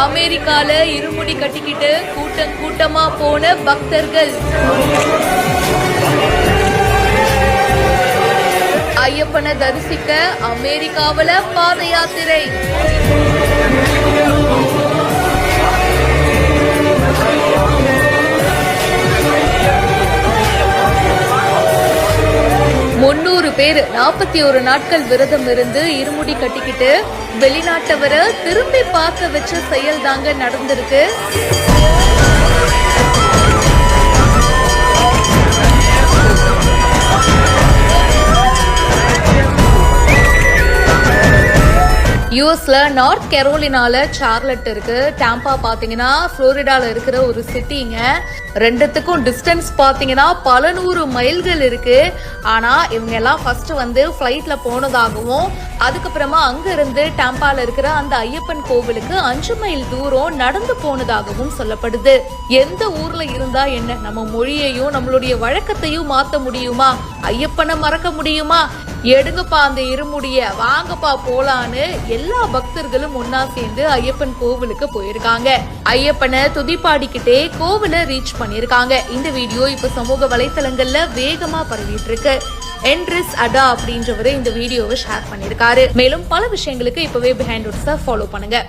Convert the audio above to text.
அமெரிக்கால இருமுடி கட்டிக்கிட்டு கூட்டமா போன பக்தர்கள். ஐயப்பனை தரிசிக்க அமெரிக்காவில பாத யாத்திரை. பேர் 41 நாட்கள் விரதம் இருந்து இருமுடி கட்டிக்கிட்டு வெளிநாட்டவரை திரும்பி பார்க்க வச்ச செயல் தாங்க நடந்திருக்கு. யூஎஸ்ல நார்த் கரோலினால சார்லட் இருக்கு, டாம்பா பாத்தீங்கன்னா புளோரிடால இருக்கிற ஒரு சிட்டிங்க. ரெண்டுத்துக்கும் டிஸ்டன்ஸ் பாத்தீங்கன்னா பல 100 மைல்கள் இருக்கு. ஆனா இவங்க எல்லாம் ஃபர்ஸ்ட் ஃபிளைட்ல போனதாகவும் அதுக்கப்புறமா அங்க இருந்து டாம்பால இருக்கிற அந்த ஐயப்பன் கோவிலுக்கு 5 மைல் தூரம் நடந்து போனதாகவும் சொல்லப்படுது. எந்த ஊர்ல இருந்தா என்ன, நம்ம மொழியையும் நம்மளுடைய வழக்கத்தையும் மாத்த முடியுமா? ஐயப்பனை மறக்க முடியுமா? எடுங்கப்பா அந்த இருமுடிய, வாங்கப்பா போலான்னு எல்லா பக்தர்களும் ஒன்னா சேர்ந்து ஐயப்பன் கோவிலுக்கு போயிருக்காங்க. ஐயப்பனை துதிப்பாடிக்கிட்டே கோவிலை ரீச் பண்ணிருக்காங்க. இந்த வீடியோ இப்ப சமூக வலைத்தளங்கள்ல வேகமா பரவிட்டு இருக்கு. என்ட்ரிஸ் அடா அப்படின்றவரு இந்த வீடியோவை ஷேர் பண்ணிருக்காரு. மேலும் பல விஷயங்களுக்கு இப்பவே பிஹைண்ட் ஃபாலோ பண்ணுங்க.